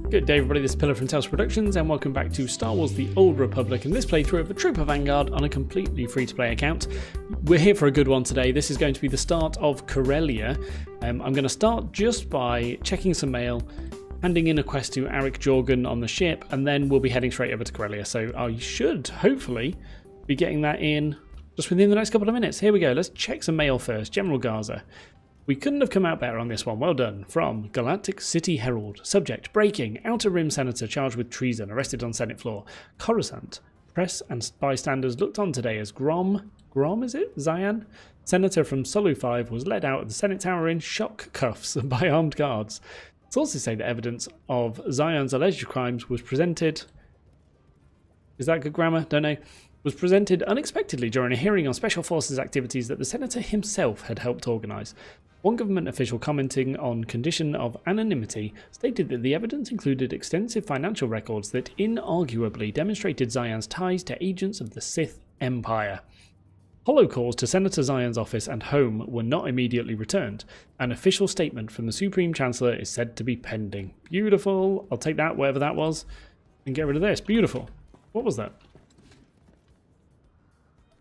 Good day everybody, this is Pillar from Tales Productions and welcome back to Star Wars The Old Republic and this playthrough of the Trooper Vanguard on a completely free-to-play account. We're here for a good one today. This is going to be the start of Corellia. I'm going to start just by checking some mail, handing in a quest to Jorgen on the ship, and then we'll be heading straight over to Corellia. So I should, hopefully, be getting that in just within the next couple of minutes. Here we go, let's check some mail first. General Garza. We couldn't have come out better on this one. Well done. From Galactic City Herald. Subject: breaking. Outer Rim senator charged with treason, arrested on Senate floor. Coruscant. Press and bystanders looked on today as Grom is it? Zion? Senator from Solu 5 was led out of the Senate tower in shock cuffs by armed guards. Sources say that evidence of Zion's alleged crimes was presented... Is that good grammar? Don't know. Was presented unexpectedly during a hearing on Special Forces activities that the Senator himself had helped organise. One government official commenting on condition of anonymity stated that the evidence included extensive financial records that inarguably demonstrated Zion's ties to agents of the Sith Empire. Hollow calls to Senator Zion's office and home were not immediately returned. An official statement from the Supreme Chancellor is said to be pending. Beautiful. I'll take that, whatever that was, and get rid of this. Beautiful. What was that?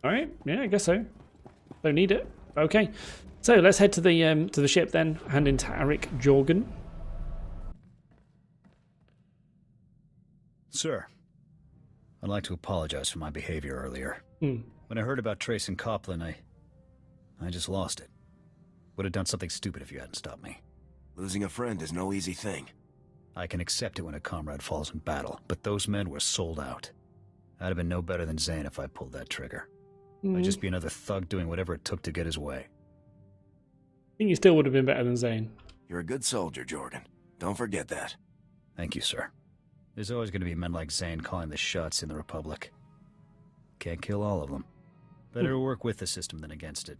Alright, yeah, I guess so. Don't need it. Okay. So let's head to the ship then, hand in to Jorgen. Sir, I'd like to apologize for my behavior earlier. When I heard about Trace and Copland, I just lost it. Would have done something stupid if you hadn't stopped me. Losing a friend is no easy thing. I can accept it when a comrade falls in battle, but those men were sold out. I'd have been no better than Zane if I pulled that trigger. I'd just be another thug doing whatever it took to get his way. I think you still would have been better than Zane. You're a good soldier, Jorgen. Don't forget that. Thank you, sir. There's always going to be men like Zane calling the shots in the Republic. Can't kill all of them. Better to work with the system than against it.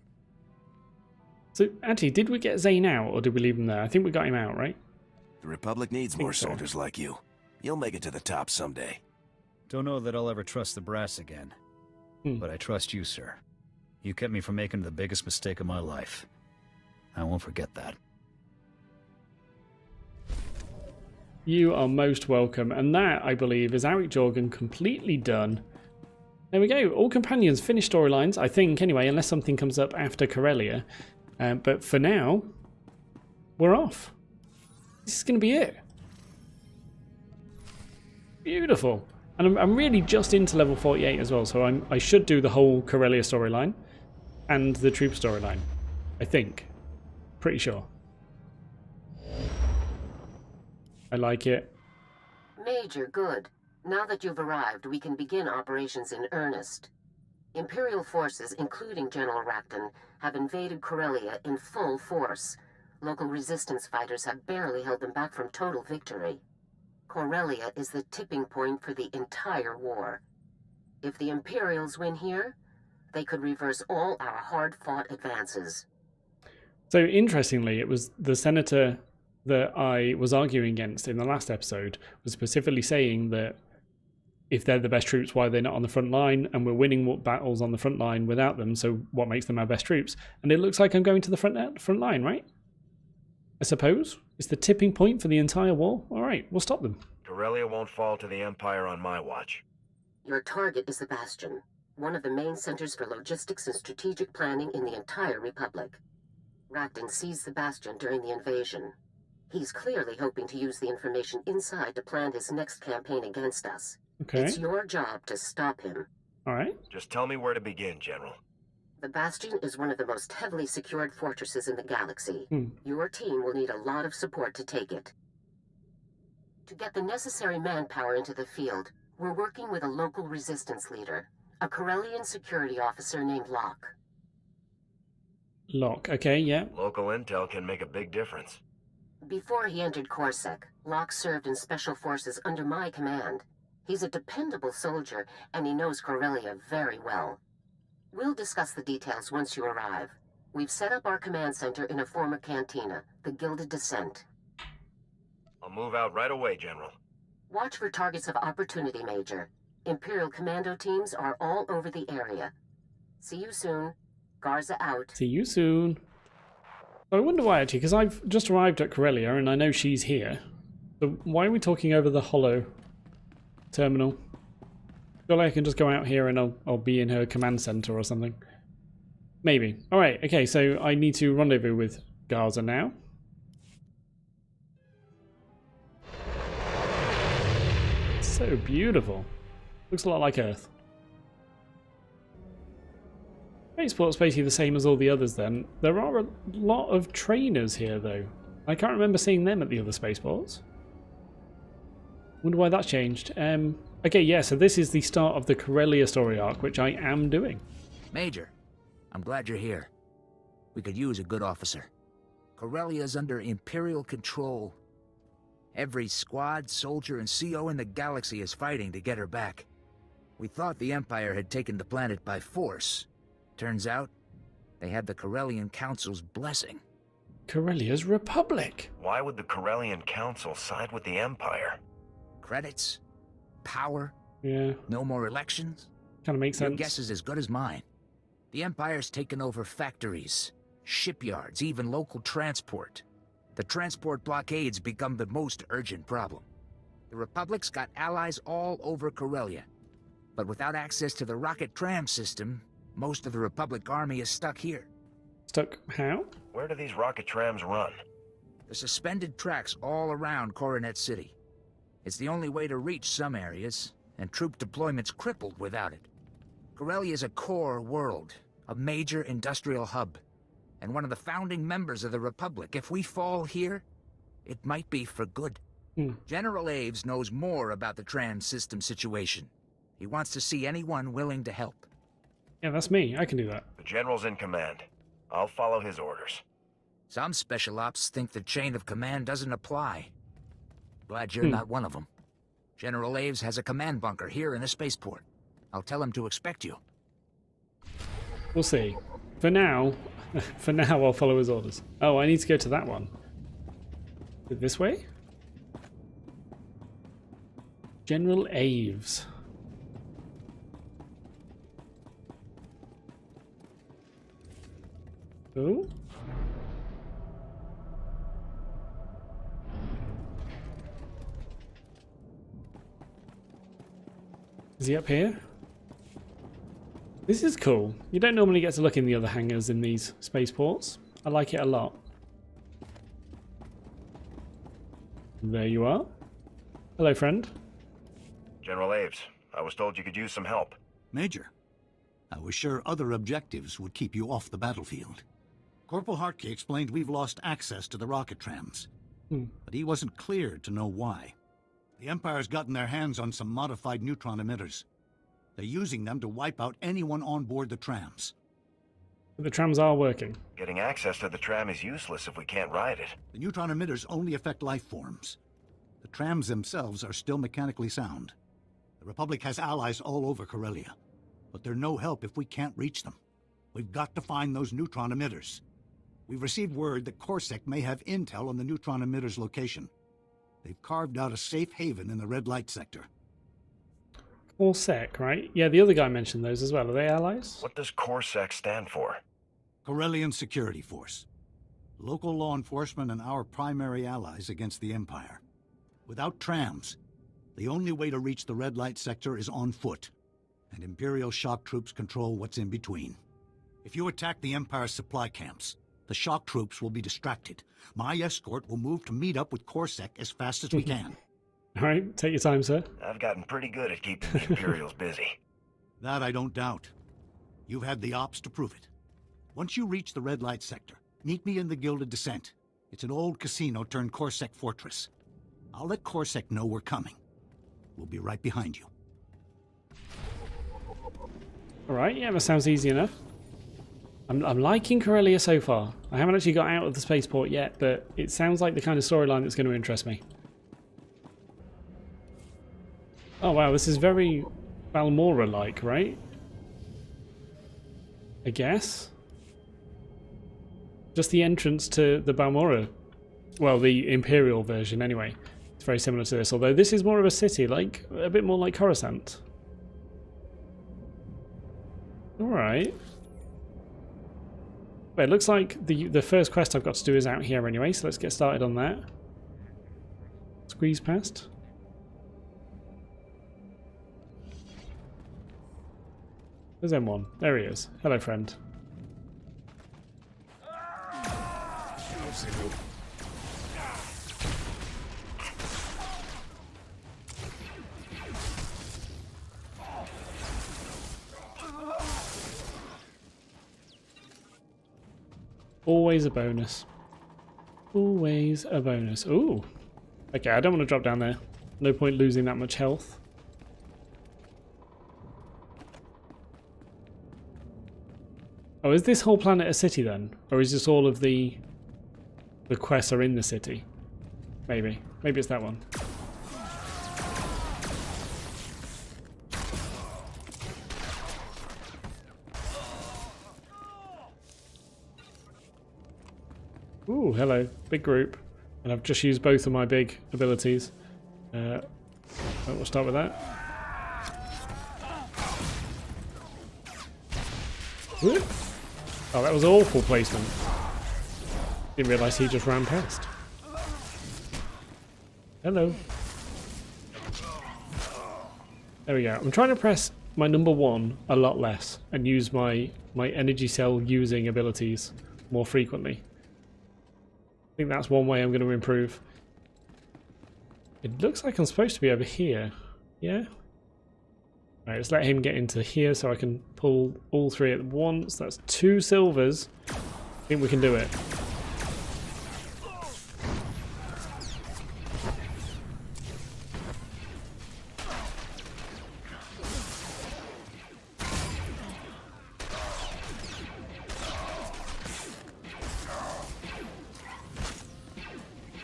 So, actually, did we get Zane out, or did we leave him there? I think we got him out, right? The Republic needs more soldiers like you. You'll make it to the top someday. Don't know that I'll ever trust the brass again. But I trust you, sir. You kept me from making the biggest mistake of my life. I won't forget that. You are most welcome. And that, I believe, is Jorgen completely done. There we go. All companions finished storylines, I think, anyway, unless something comes up after Corellia. But for now, we're off. This is going to be it. Beautiful. And I'm really just into level 48 as well, so I should do the whole Corellia storyline and the troop storyline, I think. Pretty sure. I like it. Major, good. Now that you've arrived, we can begin operations in earnest. Imperial forces, including General Rakton, have invaded Corellia in full force. Local resistance fighters have barely held them back from total victory. Corellia is the tipping point for the entire war. If the Imperials win here, they could reverse all our hard-fought advances. So, interestingly, it was the senator that I was arguing against in the last episode was specifically saying that if they're the best troops, why are they not on the front line? And we're winning battles on the front line without them, so what makes them our best troops? And it looks like I'm going to the front line, right? I suppose. It's the tipping point for the entire war. All right, we'll stop them. Corellia won't fall to the Empire on my watch. Your target is the Bastion, one of the main centers for logistics and strategic planning in the entire Republic. Rakton seized the Bastion during the invasion. He's clearly hoping to use the information inside to plan his next campaign against us. Okay. It's your job to stop him. All right. Just tell me where to begin, General. The Bastion is one of the most heavily secured fortresses in the galaxy. Your team will need a lot of support to take it. To get the necessary manpower into the field, we're working with a local resistance leader, a Corellian security officer named Locke. Locke, okay, yeah. Local intel can make a big difference. Before he entered Coruscant, Locke served in special forces under my command. He's a dependable soldier, and he knows Corellia very well. We'll discuss the details once you arrive. We've set up our command center in a former cantina, the Gilded Descent. I'll move out right away, General. Watch for targets of opportunity, Major. Imperial commando teams are all over the area. See you soon. Garza out. See you soon. I wonder why, actually, because I've just arrived at Corellia and I know she's here. So why are we talking over the hollow terminal? I feel like I can just go out here and I'll be in her command center or something. Maybe. Alright, okay, so I need to rendezvous with Gaza now. So beautiful. Looks a lot like Earth. Spaceport's basically the same as all the others then. There are a lot of trainers here though. I can't remember seeing them at the other spaceports. Wonder why that's changed. Okay, yeah, so this is the start of the Corellia story arc, which I am doing. Major, I'm glad you're here. We could use a good officer. Corellia's under Imperial control. Every squad, soldier, and CO in the galaxy is fighting to get her back. We thought the Empire had taken the planet by force. Turns out, they had the Corellian Council's blessing. Corellia's Republic. Why would the Corellian Council side with the Empire? Credits? Power? Yeah, No more elections? kind of makes Your sense. guess is as good as mine. The Empire's taken over factories, shipyards, even local transport. The transport blockades become the most urgent problem. The Republic's got allies all over Corellia. But without access to the rocket tram system, most of the Republic army is stuck here. Stuck how? Where do these rocket trams run? The suspended tracks all around Coronet City. It's the only way to reach some areas, and troop deployment's crippled without it. Corellia is a core world, a major industrial hub, and one of the founding members of the Republic. If we fall here, it might be for good. General Aves knows more about the tram system situation. He wants to see anyone willing to help. Yeah, that's me. I can do that. The General's in command. I'll follow his orders. Some special ops think the chain of command doesn't apply. Glad you're not one of them. General Aves has a command bunker here in the spaceport. I'll tell him to expect you. We'll see. For now, I'll follow his orders. Oh, I need to go to that one. This way? General Aves. Oh? Is he up here? This is cool. You don't normally get to look in the other hangars in these spaceports. I like it a lot. There you are. Hello, friend. General Aves, I was told you could use some help. Major, I was sure other objectives would keep you off the battlefield. Corporal Hartke explained we've lost access to the rocket trams, but he wasn't cleared to know why. The Empire's gotten their hands on some modified neutron emitters. They're using them to wipe out anyone on board the trams. The trams are working. Getting access to the tram is useless if we can't ride it. The neutron emitters only affect life forms. The trams themselves are still mechanically sound. The Republic has allies all over Corellia, but they're no help if we can't reach them. We've got to find those neutron emitters. We've received word that Corsac may have intel on the neutron emitters' location. They've carved out a safe haven in the red light sector. Corsac, right? Yeah, the other guy mentioned those as well. Are they allies? What does Corsac stand for? Corellian Security Force. Local law enforcement and our primary allies against the Empire. Without trams, the only way to reach the red light sector is on foot, and Imperial shock troops control what's in between. If you attack the Empire's supply camps, the shock troops will be distracted. My escort will move to meet up with Corsac as fast as we can. All right, take your time, sir. I've gotten pretty good at keeping the Imperials busy. That I don't doubt. You've had the ops to prove it. Once you reach the red light sector, meet me in the Gilded Descent. It's an old casino turned Corsac fortress. I'll let Corsac know we're coming. We'll be right behind you. All right, yeah, that sounds easy enough. I'm liking Corellia so far. I haven't actually got out of the spaceport yet, but it sounds like the kind of storyline that's going to interest me. Oh wow, this is very Balmorra-like, right? I guess. Just the entrance to the Balmorra, well, the Imperial version anyway. It's very similar to this, although this is more of a city, like a bit more like Coruscant. All right. But it looks like the first quest I've got to do is out here anyway, so let's get started on that. Squeeze past. Where's M1? There he is. Hello, friend. Always a bonus. Always a bonus. Ooh. Okay, I don't want to drop down there. No point losing that much health. Oh, is this whole planet a city then? Or is this all of the quests are in the city? Maybe. Maybe it's that one. Ooh, hello. Big group. And I've just used both of my big abilities. We'll start with that. Whoop. Oh, that was awful placement. Didn't realise he just ran past. Hello. There we go. I'm trying to press my number 1 a lot less and use my energy cell using abilities more frequently. I think that's one way I'm going to improve. It looks like I'm supposed to be over here. Yeah? Right, let's let him get into here so I can pull all 3 at once. That's 2 silvers. I think we can do it.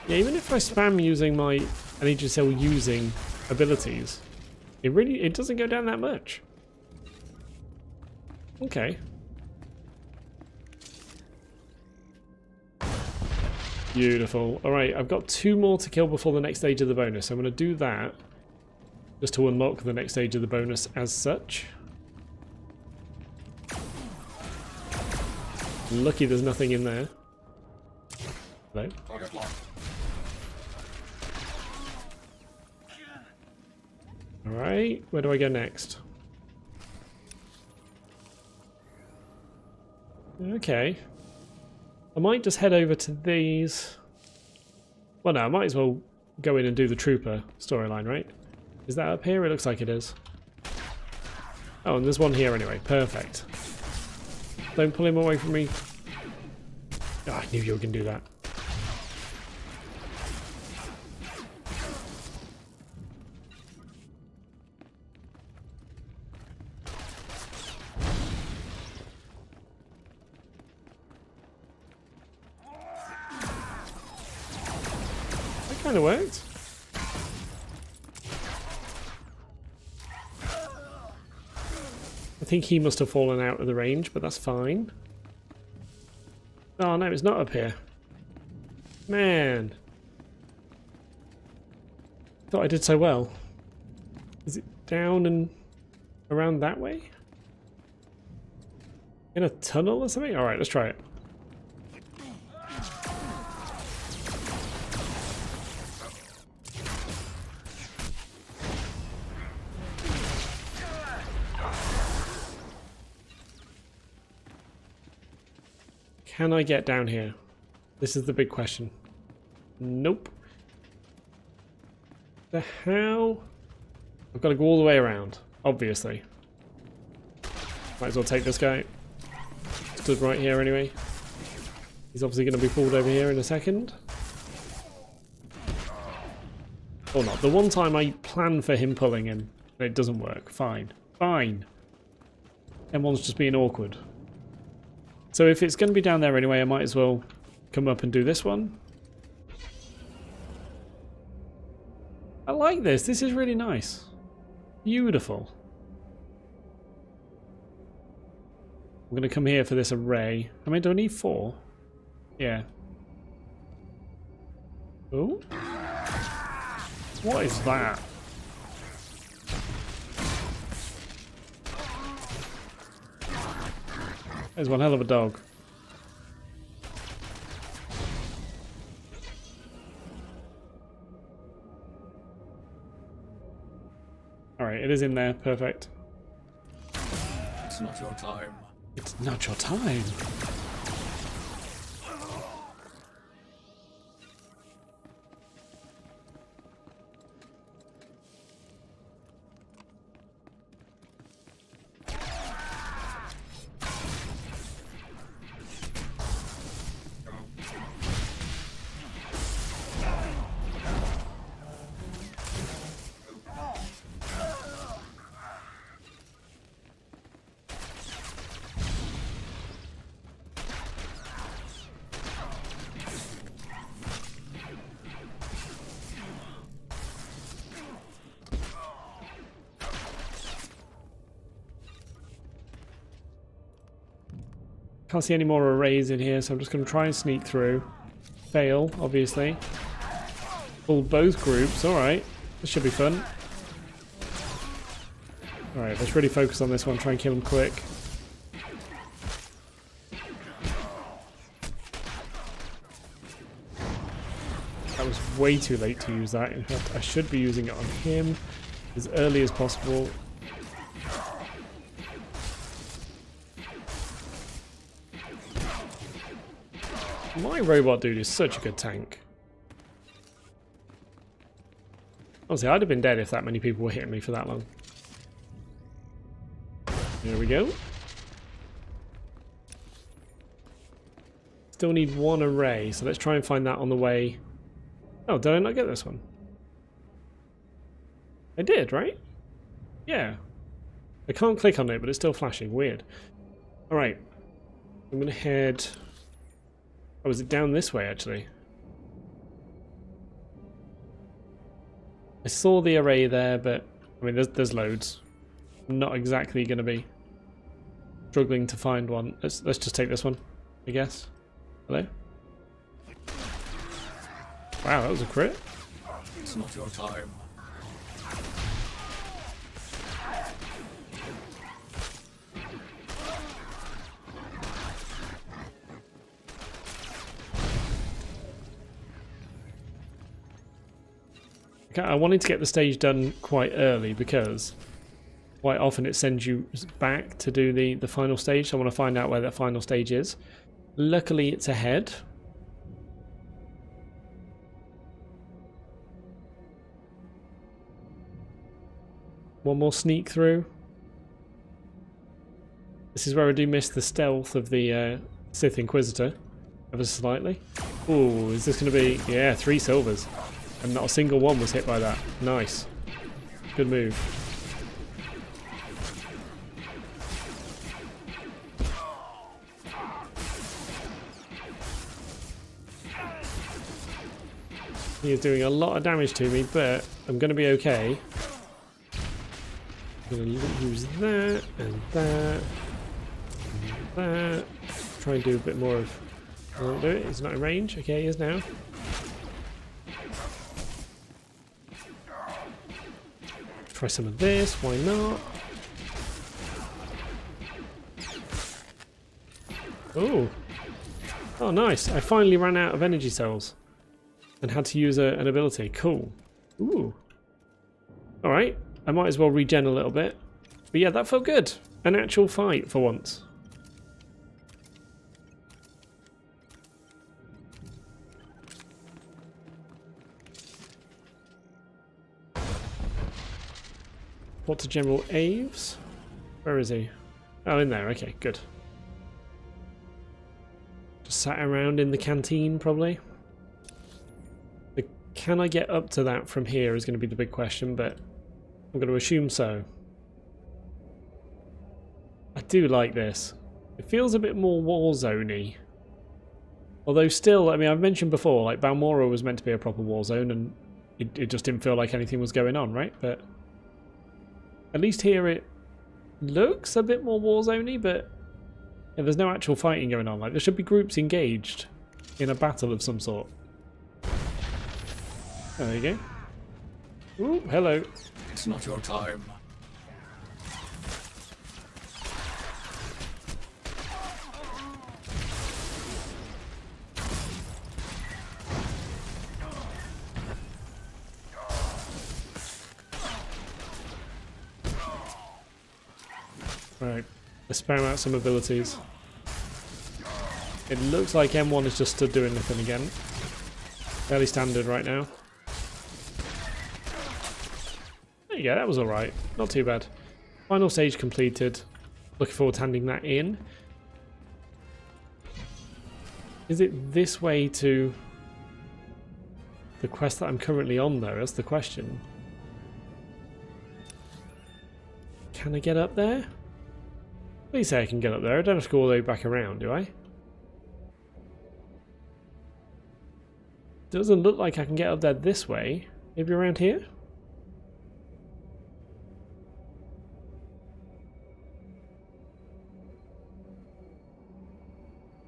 Yeah, even if I spam using my energy cell using abilities, it doesn't go down that much. Okay. Beautiful. Alright, I've got 2 more to kill before the next stage of the bonus. I'm going to do that just to unlock the next stage of the bonus as such. Lucky there's nothing in there. Hello? Alright, where do I go next? Okay. I might just head over to these. Well, no, I might as well go in and do the Trooper storyline, right? Is that up here? It looks like it is. Oh, and there's one here anyway. Perfect. Don't pull him away from me. Oh, I knew you were going to do that. Kind of worked. I think he must have fallen out of the range, but that's fine. Oh no, it's not up here. Man. Thought I did so well. Is it down and around that way? In a tunnel or something? Alright, let's try it. Can I get down here? This is the big question. Nope. The hell? I've got to go all the way around, obviously. Might as well take this guy. Stood right here anyway. He's obviously going to be pulled over here in a second. Or not. The one time I plan for him pulling him, and it doesn't work. Fine. Fine. M1's just being awkward. So if it's going to be down there anyway, I might as well come up and do this one. I like this. This is really nice. Beautiful. I'm going to come here for this array. I mean, do I need 4? Yeah. Oh. What is that? There's one hell of a dog. Alright, it is in there. Perfect. It's not your time. It's not your time. Can't see any more arrays in here, so I'm just going to try and sneak through. Fail, obviously. Pull both groups, alright. This should be fun. Alright, let's really focus on this one, try and kill him quick. That was way too late to use that. In fact, I should be using it on him as early as possible. My robot dude is such a good tank. Honestly, I'd have been dead if that many people were hitting me for that long. There we go. Still need one array, so let's try and find that on the way. Oh, did I not get this one? I did, right? Yeah. I can't click on it, but it's still flashing. Weird. Alright. I'm going to head... Oh, is it down this way, actually? I saw the array there, but... I mean, there's loads. I'm not exactly going to be struggling to find one. Let's just take this one, I guess. Hello? Wow, that was a crit. It's not your time. Okay, I wanted to get the stage done quite early because quite often it sends you back to do the final stage. So I want to find out where that final stage is. Luckily, it's ahead. One more sneak through. This is where I do miss the stealth of the Sith Inquisitor ever so slightly. Ooh, is this going to be... Yeah, 3 silvers. And not a single one was hit by that. Nice. Good move. He is doing a lot of damage to me, but I'm going to be okay. I'm going to use that and that and that. Try and do a bit more of... I won't do it. He's not in range. Okay, he is now. Try some of this. Why not? Oh. Oh, nice. I finally ran out of energy cells and had to use an ability. Cool. Ooh. Alright. I might as well regen a little bit. But yeah, that felt good. An actual fight for once. What to General Aves? Where is he? Oh, in there. Okay, good. Just sat around in the canteen, probably. Can I get up to that from here is going to be the big question, but I'm going to assume so. I do like this. It feels a bit more Warzone-y. Although still, I mean, I've mentioned before, like Balmorra was meant to be a proper Warzone, and it just didn't feel like anything was going on, right? But at least here it looks a bit more Warzone-y, but yeah, there's no actual fighting going on. Like, there should be groups engaged in a battle of some sort. Oh, there you go. Ooh, hello. It's not your time. Right, let's spam out some abilities. It looks like M1 is just stood doing nothing again. Fairly standard right now. There you go, that was alright. Not too bad. Final stage completed. Looking forward to handing that in. Is it this way to the quest that I'm currently on though? That's the question. Can I get up there? Please say I can get up there. I don't have to go all the way back around, do I? Doesn't look like I can get up there this way. Maybe around here?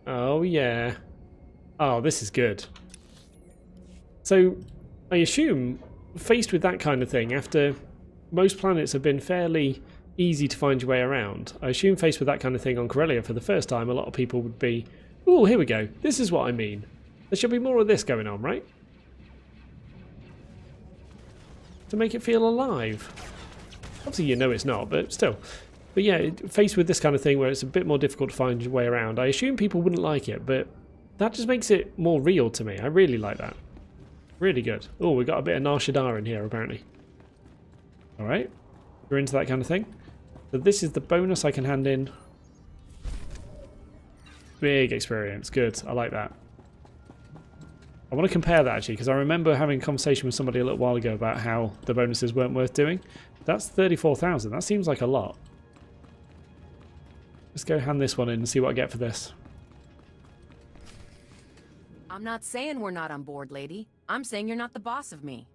Oh yeah. Oh, this is good. So, I assume, faced with that kind of thing, after most planets have been fairly easy to find your way around, I assume faced with that kind of thing on Corellia for the first time, a lot of people would be, oh, here we go. This is what I mean. There should be more of this going on, right? To make it feel alive. Obviously you know it's not, but still. But yeah, faced with this kind of thing where it's a bit more difficult to find your way around, I assume people wouldn't like it, but that just makes it more real to me. I really like that. Really good. Oh, we got a bit of Nar Shaddaa in here, apparently. Alright. You're into that kind of thing. So this is the bonus I can hand in. Big experience. Good. I like that. I want to compare that, actually, because I remember having a conversation with somebody a little while ago about how the bonuses weren't worth doing. That's 34,000. That seems like a lot. Let's go hand this one in and see what I get for this. I'm not saying we're not on board, lady. I'm saying you're not the boss of me.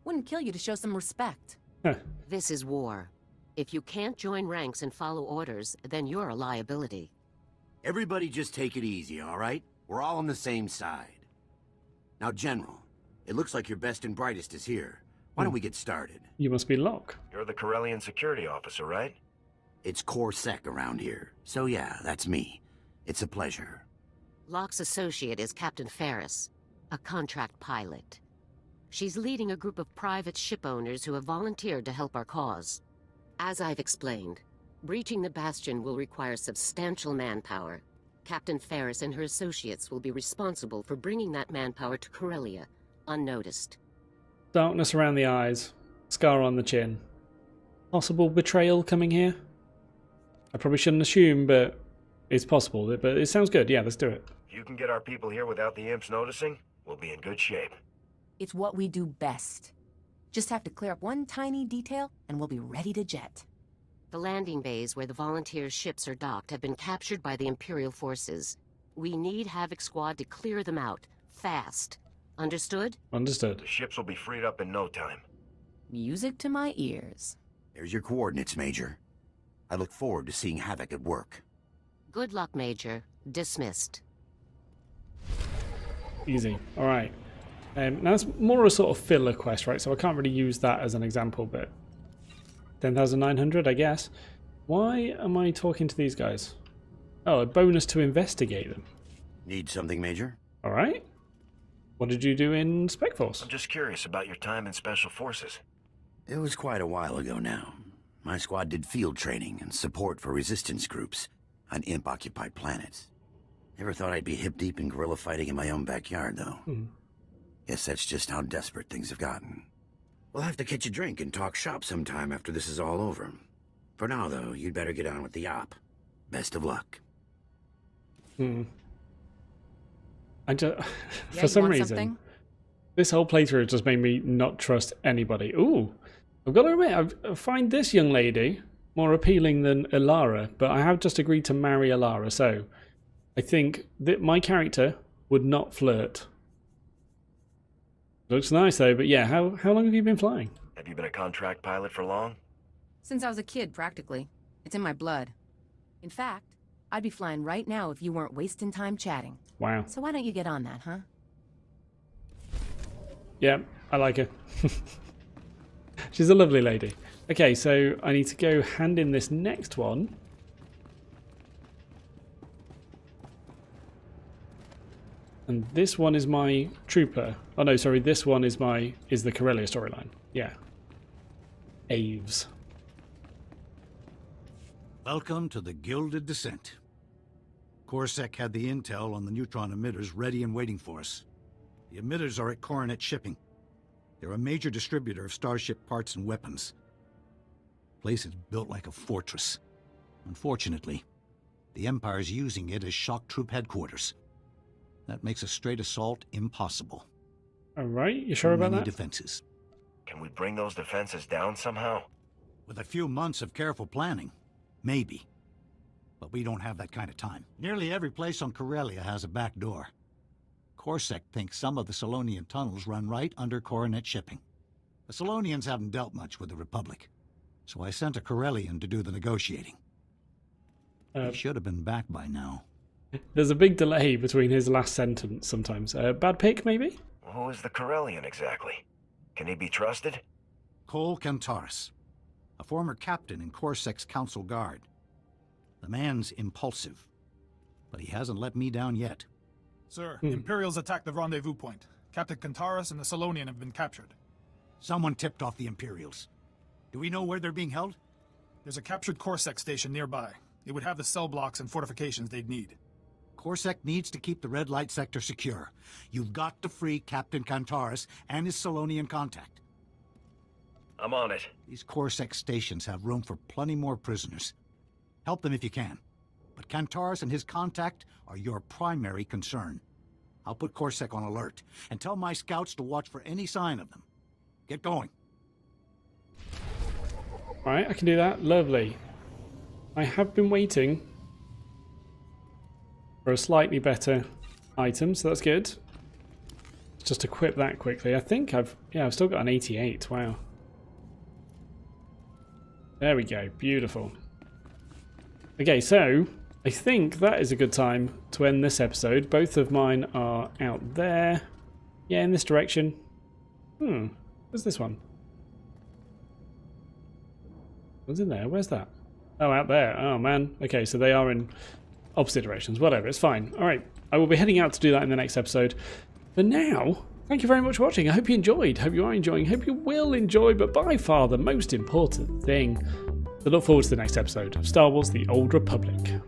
Wouldn't kill you to show some respect. Huh. This is war. If you can't join ranks and follow orders, then you're a liability. Everybody just take it easy, all right? We're all on the same side. Now, General, it looks like your best and brightest is here. Why don't we get started? You must be Locke. You're the Corellian security officer, right? It's Core Sec around here. So yeah, that's me. It's a pleasure. Locke's associate is Captain Ferris, a contract pilot. She's leading a group of private ship owners who have volunteered to help our cause. As I've explained, breaching the Bastion will require substantial manpower. Captain Ferris and her associates will be responsible for bringing that manpower to Corellia, unnoticed. Darkness around the eyes. Scar on the chin. Possible betrayal coming here? I probably shouldn't assume, but it's possible. But it sounds good. Yeah, let's do it. If you can get our people here without the imps noticing, we'll be in good shape. It's what we do best. Just have to clear up one tiny detail, and we'll be ready to jet. The landing bays where the volunteer ships are docked have been captured by the Imperial forces. We need Havoc Squad to clear them out, fast. Understood? Understood. The ships will be freed up in no time. Music to my ears. There's your coordinates, Major. I look forward to seeing Havoc at work. Good luck, Major. Dismissed. Easy. Alright. Now that's more a sort of filler quest, right? So I can't really use that as an example, but 10,900, I guess. Why am I talking to these guys? Oh, a bonus to investigate them. Need something, Major? Alright. What did you do in Spec Force? I'm just curious about your time in Special Forces. It was quite a while ago now. My squad did field training and support for resistance groups on imp-occupied planets. Never thought I'd be hip-deep in guerrilla fighting in my own backyard, though. Guess that's just how desperate things have gotten. We'll have to catch a drink and talk shop sometime after this is all over. For now, though, you'd better get on with the op. Best of luck. I just, for some reason, this whole playthrough just made me not trust anybody. Ooh, I've got to admit, I find this young lady more appealing than Ilara, but I have just agreed to marry Ilara, so I think that my character would not flirt. Looks nice though, but yeah, how long have you been flying? Have you been a contract pilot for long? Since I was a kid, practically. It's in my blood. In fact, I'd be flying right now if you weren't wasting time chatting. Wow. So why don't you get on that, huh? Yeah, I like her. She's a lovely lady. Okay, so I need to go hand in this next one. And this one is my trooper. Oh no, sorry, this one is the Corellia storyline. Yeah. Aves. Welcome to the Gilded Descent. Corsac had the intel on the neutron emitters ready and waiting for us. The emitters are at Coronet Shipping. They're a major distributor of Starship parts and weapons. The place is built like a fortress. Unfortunately, the Empire's using it as shock troop headquarters. That makes a straight assault impossible. Alright, you sure about that? Defenses. Can we bring those defenses down somehow? With a few months of careful planning, maybe. But we don't have that kind of time. Nearly every place on Corellia has a back door. Corsac thinks some of the Solonian tunnels run right under Coronet Shipping. The Solonians haven't dealt much with the Republic, so I sent a Corellian to do the negotiating. He should have been back by now. There's a big delay between his last sentence sometimes. Bad pick, maybe? Who is the Corellian exactly? Can he be trusted? Cole Kantaris, a former captain in Corsac's Council Guard. The man's impulsive, but he hasn't let me down yet. Sir, Imperials attacked the rendezvous point. Captain Kantaris and the Solonian have been captured. Someone tipped off the Imperials. Do we know where they're being held? There's a captured Corsac station nearby. It would have the cell blocks and fortifications they'd need. Corsac needs to keep the red light sector secure. You've got to free Captain Kantaris and his Solonian contact. I'm on it. These Corsac stations have room for plenty more prisoners. Help them if you can. But Kantaris and his contact are your primary concern. I'll put Corsac on alert, and tell my scouts to watch for any sign of them. Get going. Alright, I can do that. Lovely. I have been waiting for a slightly better item, so that's good. Just equip that quickly. I think I've still got an 88. Wow. There we go. Beautiful. Okay, so I think that is a good time to end this episode. Both of mine are out there. Yeah, in this direction. Where's this one? What's in there? Where's that? Oh, out there. Oh, man. Okay, so they are in opposite directions. Whatever, it's fine. All right, I will be heading out to do that in the next episode. For now, thank you very much for watching. I hope you enjoyed. Hope you are enjoying. Hope you will enjoy. But by far, the most important thing, to look forward to the next episode of Star Wars: The Old Republic.